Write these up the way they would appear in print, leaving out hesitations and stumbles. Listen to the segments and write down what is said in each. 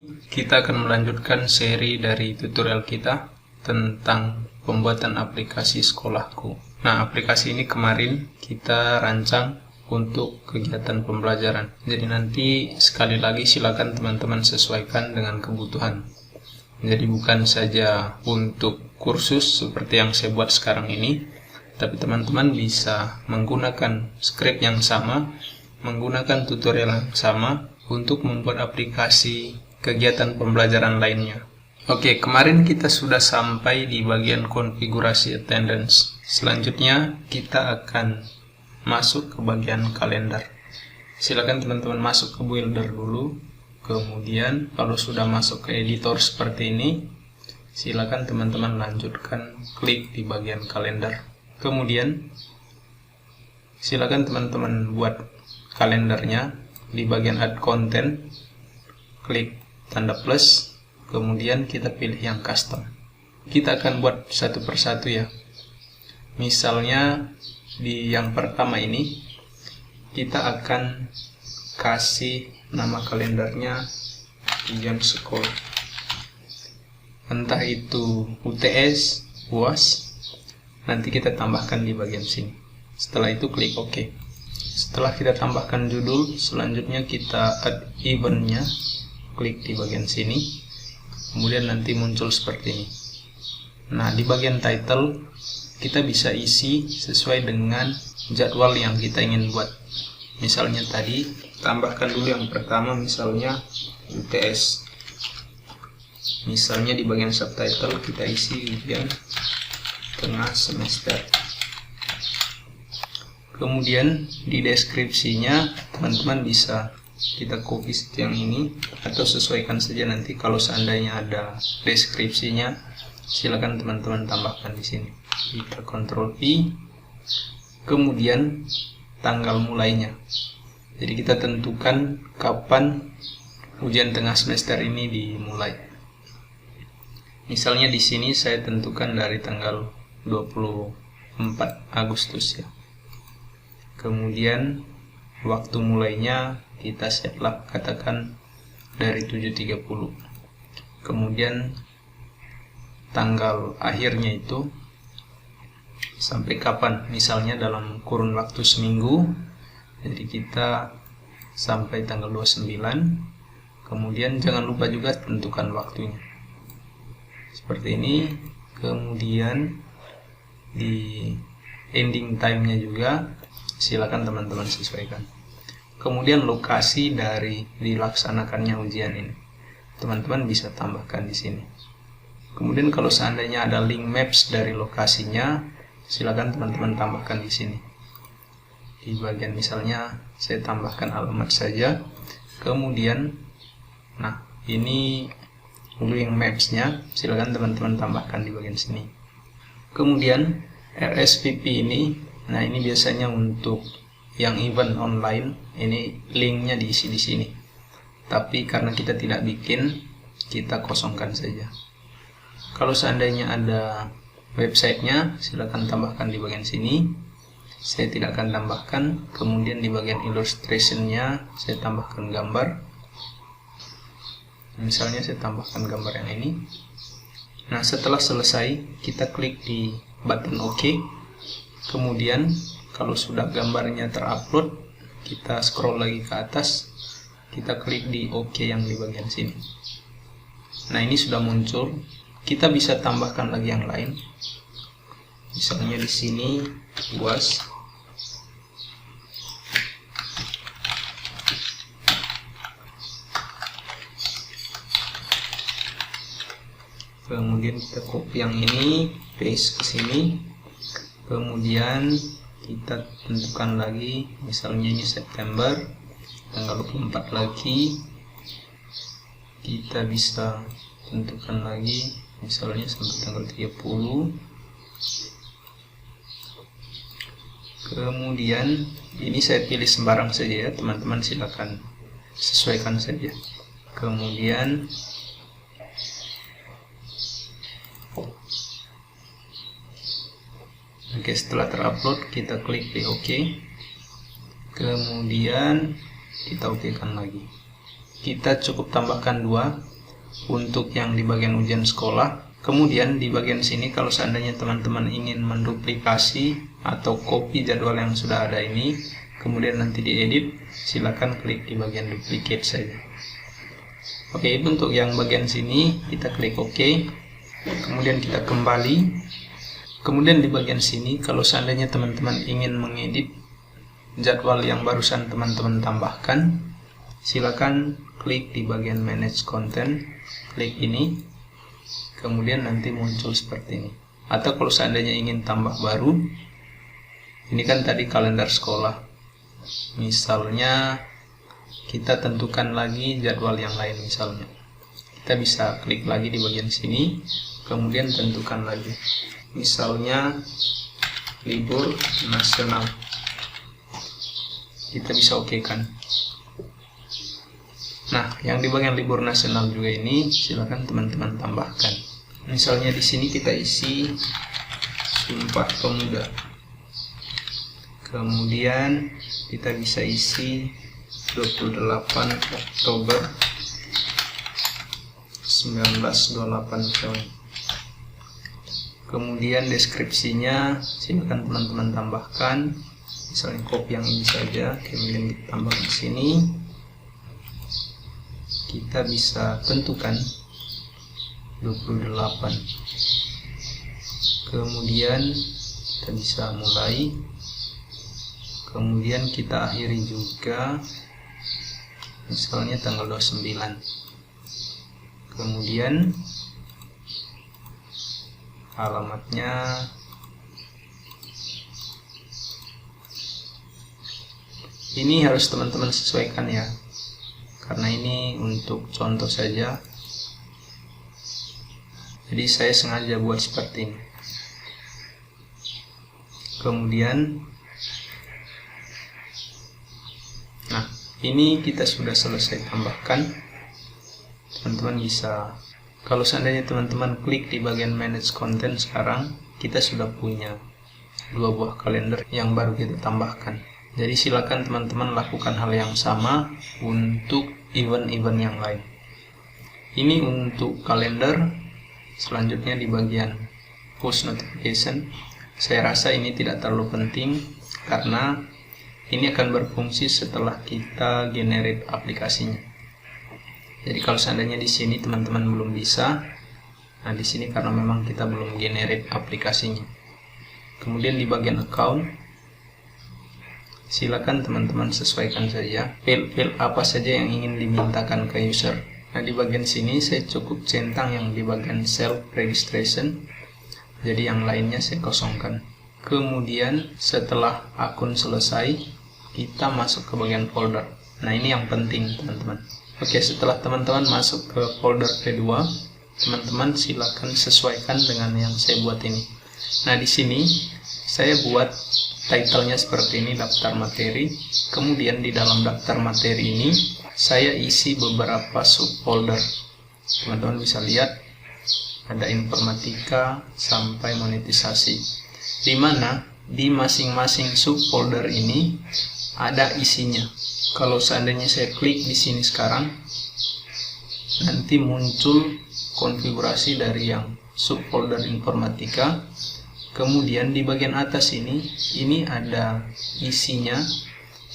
Kita akan melanjutkan seri dari tutorial kita tentang pembuatan aplikasi sekolahku. Nah, aplikasi ini kemarin kita rancang untuk kegiatan pembelajaran. Jadi nanti sekali lagi silakan teman-teman sesuaikan dengan kebutuhan. Jadi bukan saja untuk kursus seperti yang saya buat sekarang ini, tapi teman-teman bisa menggunakan skrip yang sama, menggunakan tutorial yang sama untuk membuat aplikasi kegiatan pembelajaran lainnya. Oke, kemarin kita sudah sampai di bagian konfigurasi attendance. Selanjutnya kita akan masuk ke bagian kalender. Silakan teman-teman masuk ke Builder dulu. Kemudian kalau sudah masuk ke editor seperti ini, silakan teman-teman lanjutkan klik di bagian kalender. Kemudian silakan teman-teman buat kalendernya di bagian add content, klik tanda plus, kemudian kita pilih yang custom. Kita akan buat satu persatu ya. Misalnya di yang pertama ini kita akan kasih nama kalendernya ujian sekolah, entah itu UTS, UAS, nanti kita tambahkan di bagian sini. Setelah itu klik OK. Setelah kita tambahkan judul, selanjutnya kita add eventnya, klik di bagian sini, kemudian nanti muncul seperti ini. Nah, di bagian title kita bisa isi sesuai dengan jadwal yang kita ingin buat. Misalnya tadi tambahkan dulu yang pertama, misalnya UTS. Misalnya di bagian subtitle kita isi ujian tengah semester. Kemudian di deskripsinya teman-teman bisa kita copy yang ini atau sesuaikan saja, nanti kalau seandainya ada deskripsinya silakan teman-teman tambahkan di sini. Kita Ctrl V, kemudian tanggal mulainya. Jadi kita tentukan kapan ujian tengah semester ini dimulai. Misalnya di sini saya tentukan dari tanggal 24 Agustus ya. Kemudian waktu mulainya kita setlap katakan dari 7.30. Kemudian tanggal akhirnya itu sampai kapan, misalnya dalam kurun waktu seminggu, jadi kita sampai tanggal 29. Kemudian jangan lupa juga tentukan waktunya seperti ini. Kemudian di ending time-nya juga silakan teman-teman sesuaikan. Kemudian lokasi dari dilaksanakannya ujian ini, teman-teman bisa tambahkan di sini. Kemudian kalau seandainya ada link maps dari lokasinya, silakan teman-teman tambahkan di sini. Di bagian misalnya saya tambahkan alamat saja. Kemudian, nah ini link maps-nya, silakan teman-teman tambahkan di bagian sini. Kemudian RSVP ini, nah ini biasanya untuk yang event online, ini linknya diisi di sini. Tapi karena kita tidak bikin, kita kosongkan saja. Kalau seandainya ada websitenya, silakan tambahkan di bagian sini. Saya tidak akan tambahkan. Kemudian di bagian illustrationnya saya tambahkan gambar. Misalnya saya tambahkan gambar yang ini. Nah, setelah selesai kita klik di button OK. Kemudian kalau sudah gambarnya terupload, kita scroll lagi ke atas, kita klik di OK yang di bagian sini. Nah, ini sudah muncul. Kita bisa tambahkan lagi yang lain. Misalnya di sini UAS. Kemudian kita copy yang ini, paste ke sini. Kemudian kita tentukan lagi, misalnya ini September, tanggal 24 lagi. Kita bisa tentukan lagi, misalnya sampai tanggal 30. Kemudian ini saya pilih sembarang saja ya, teman-teman silakan sesuaikan saja. Kemudian oke, setelah terupload kita klik di OK. Kemudian kita OK kan lagi. Kita cukup tambahkan 2 untuk yang di bagian ujian sekolah. Kemudian di bagian sini kalau seandainya teman-teman ingin menduplikasi atau copy jadwal yang sudah ada ini, kemudian nanti diedit, silakan klik di bagian duplicate saja. Oke, itu untuk yang bagian sini, kita klik OK. Kemudian kita kembali. Kemudian di bagian sini, kalau seandainya teman-teman ingin mengedit jadwal yang barusan teman-teman tambahkan, silakan klik di bagian Manage Content, klik ini, kemudian nanti muncul seperti ini. Atau kalau seandainya ingin tambah baru, ini kan tadi kalender sekolah. Misalnya kita tentukan lagi jadwal yang lain misalnya. Kita bisa klik lagi di bagian sini, kemudian tentukan lagi. Misalnya libur nasional. Kita bisa oke kan. Nah, yang di bagian libur nasional juga ini silakan teman-teman tambahkan. Misalnya di sini kita isi Sumpah Pemuda. Kemudian kita bisa isi 28 Oktober 1928. Kemudian deskripsinya silakan teman-teman tambahkan. Misalnya copy yang ini saja, kemudian kita tambah di sini. Kita bisa tentukan 28. Kemudian kita bisa mulai. Kemudian kita akhiri juga, misalnya tanggal 29. Kemudian alamatnya ini harus teman-teman sesuaikan ya, karena ini untuk contoh saja, jadi saya sengaja buat seperti ini. Kemudian nah, ini kita sudah selesai tambahkan. Teman-teman bisa, kalau seandainya teman-teman klik di bagian Manage Content sekarang, kita sudah punya 2 buah kalender yang baru kita tambahkan. Jadi silakan teman-teman lakukan hal yang sama untuk event-event yang lain. Ini untuk kalender. Selanjutnya di bagian Push Notification, saya rasa ini tidak terlalu penting karena ini akan berfungsi setelah kita generate aplikasinya. Jadi kalau seandainya di sini teman-teman belum bisa, nah di sini karena memang kita belum generate aplikasinya. Kemudian di bagian account, silakan teman-teman sesuaikan saja field apa saja yang ingin dimintakan ke user. Nah di bagian sini saya cukup centang yang di bagian self registration, jadi yang lainnya saya kosongkan. Kemudian setelah akun selesai, kita masuk ke bagian folder. Nah ini yang penting teman-teman. Oke, setelah teman-teman masuk ke folder kedua, teman-teman silakan sesuaikan dengan yang saya buat ini. Nah, di sini saya buat title-nya seperti ini, daftar materi. Kemudian di dalam daftar materi ini saya isi beberapa subfolder. Teman-teman bisa lihat ada informatika sampai monetisasi. Di mana di masing-masing subfolder ini ada isinya. Kalau seandainya saya klik di sini sekarang, nanti muncul konfigurasi dari yang subfolder informatika. Kemudian di bagian atas ini ada isinya,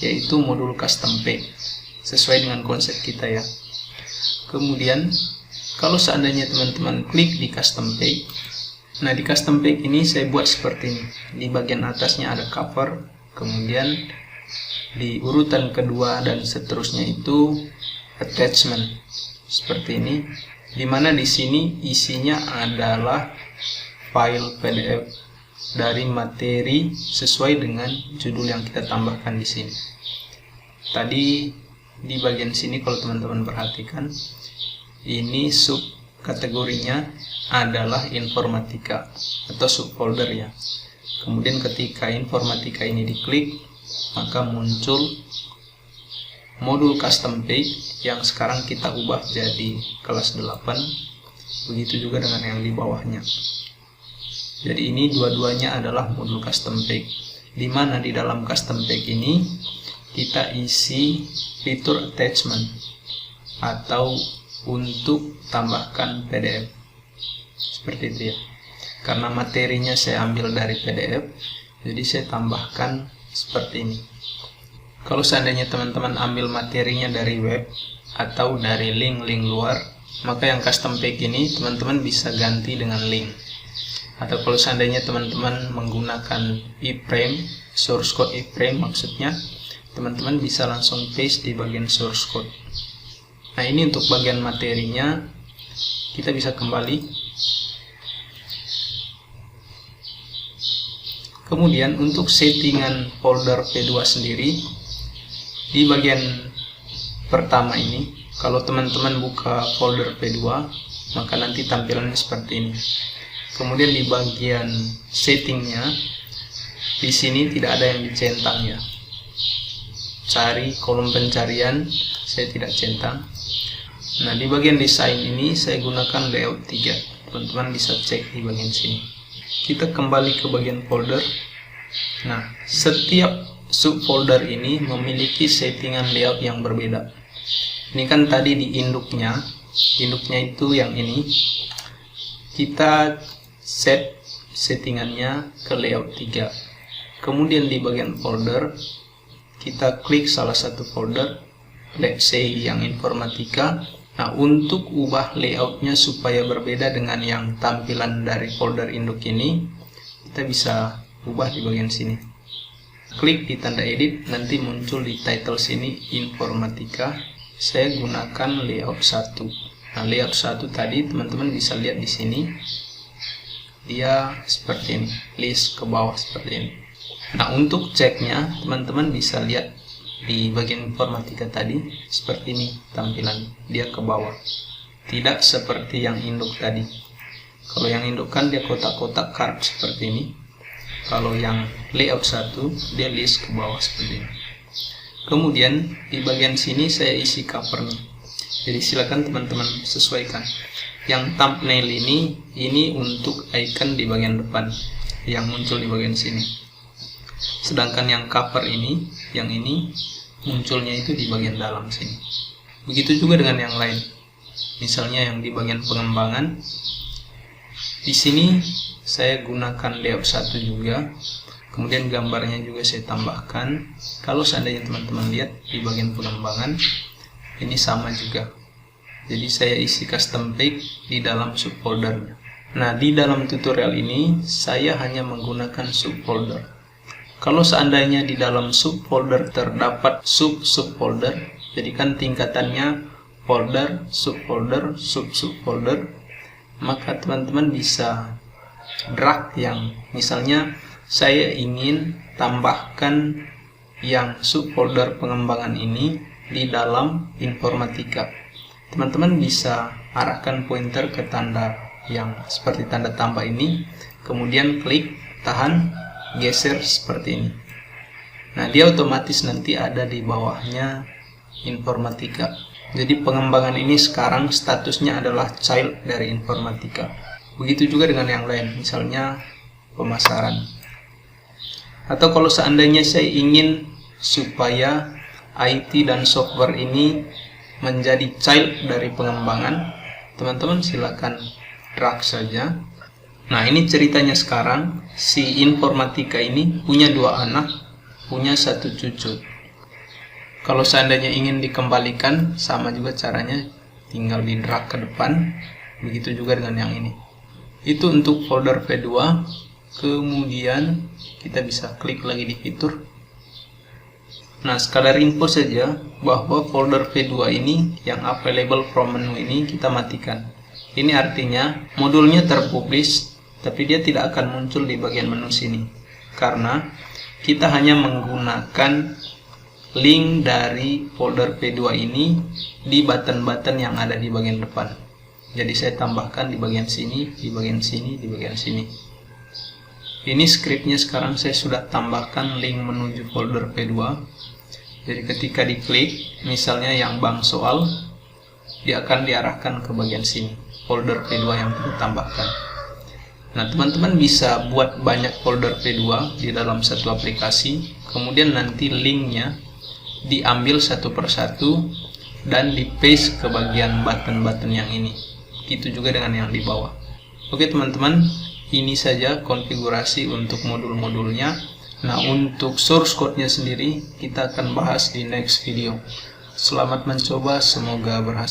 yaitu modul custom page, sesuai dengan konsep kita ya. Kemudian kalau seandainya teman-teman klik di custom page, nah di custom page ini saya buat seperti ini. Di bagian atasnya ada cover, kemudian di urutan kedua dan seterusnya itu attachment seperti ini, dimana di sini isinya adalah file PDF dari materi sesuai dengan judul yang kita tambahkan di sini. Tadi di bagian sini kalau teman-teman perhatikan, ini sub kategorinya adalah informatika atau subfolder ya. Kemudian ketika informatika ini diklik, maka muncul modul custom page yang sekarang kita ubah jadi kelas 8. Begitu juga dengan yang di bawahnya. Jadi ini dua-duanya adalah modul custom page, di mana di dalam custom page ini kita isi fitur attachment atau untuk tambahkan PDF. Seperti itu ya. Karena materinya saya ambil dari PDF, jadi saya tambahkan seperti ini. Kalau seandainya teman-teman ambil materinya dari web atau dari link-link luar, maka yang custom page ini teman-teman bisa ganti dengan link. Atau kalau seandainya teman-teman menggunakan iframe, source code iframe maksudnya, teman-teman bisa langsung paste di bagian source code. Nah, ini untuk bagian materinya. Kita bisa kembali. Kemudian untuk settingan folder P2 sendiri, di bagian pertama ini, kalau teman-teman buka folder P2, maka nanti tampilannya seperti ini. Kemudian di bagian settingnya, di sini tidak ada yang dicentang ya. Cari kolom pencarian, saya tidak centang. Nah, di bagian desain ini saya gunakan layout 3. Teman-teman bisa cek di bagian sini. Kita kembali ke bagian folder. Nah, setiap subfolder ini memiliki settingan layout yang berbeda. Ini kan tadi di induknya itu yang ini. Kita set settingannya ke layout 3. Kemudian di bagian folder, kita klik salah satu folder, let's say yang informatika. Nah, untuk ubah layoutnya supaya berbeda dengan yang tampilan dari folder induk ini, kita bisa ubah di bagian sini. Klik di tanda edit, nanti muncul di title sini informatika. Saya gunakan layout 1. Nah, layout 1 tadi teman-teman bisa lihat di sini. Dia seperti ini, list ke bawah seperti ini. Nah, untuk ceknya teman-teman bisa lihat di bagian informatika tadi seperti ini tampilan, dia ke bawah, tidak seperti yang induk tadi. Kalau yang induk kan dia kotak-kotak card seperti ini. Kalau yang layout 1 dia list ke bawah seperti ini. Kemudian di bagian sini saya isi covernya, jadi silakan teman-teman sesuaikan. Yang thumbnail ini untuk icon di bagian depan yang muncul di bagian sini. Sedangkan yang cover ini, yang ini munculnya itu di bagian dalam sini. Begitu juga dengan yang lain. Misalnya yang di bagian pengembangan, di sini saya gunakan layout 1 juga. Kemudian gambarnya juga saya tambahkan. Kalau seandainya teman-teman lihat di bagian pengembangan, ini sama juga. Jadi saya isi custom page di dalam subfoldernya. Nah, di dalam tutorial ini saya hanya menggunakan subfolder. Kalau seandainya di dalam subfolder terdapat subfolder, jadi kan tingkatannya folder, subfolder, subfolder, maka teman-teman bisa drag yang misalnya saya ingin tambahkan yang subfolder pengembangan ini di dalam informatika. Teman-teman bisa arahkan pointer ke tanda yang seperti tanda tambah ini, kemudian klik, tahan, geser seperti ini. Nah, dia otomatis nanti ada di bawahnya informatika. Jadi pengembangan ini sekarang statusnya adalah child dari informatika. Begitu juga dengan yang lain, misalnya pemasaran. Atau kalau seandainya saya ingin supaya IT dan software ini menjadi child dari pengembangan, teman-teman silakan drag saja. Nah, ini ceritanya sekarang, si informatika ini punya 2 anak, punya 1 cucu. Kalau seandainya ingin dikembalikan, sama juga caranya, tinggal di drag ke depan. Begitu juga dengan yang ini. Itu untuk folder P2. Kemudian kita bisa klik lagi di fitur. Nah, sekadar info saja bahwa folder P2 ini yang available from menu ini kita matikan. Ini artinya modulnya terpublish, tapi dia tidak akan muncul di bagian menu sini, karena kita hanya menggunakan link dari folder P2 ini di button-button yang ada di bagian depan. Jadi saya tambahkan di bagian sini, di bagian sini, di bagian sini. Ini scriptnya sekarang saya sudah tambahkan link menuju folder P2. Jadi ketika diklik, misalnya yang bank soal, dia akan diarahkan ke bagian sini, folder P2 yang kita tambahkan. Nah, teman-teman bisa buat banyak folder P2 di dalam satu aplikasi, kemudian nanti linknya diambil satu persatu, dan di paste ke bagian button-button yang ini. Itu juga dengan yang di bawah. Oke teman-teman, ini saja konfigurasi untuk modul-modulnya. Nah, untuk source code-nya sendiri kita akan bahas di next video. Selamat mencoba, semoga berhasil.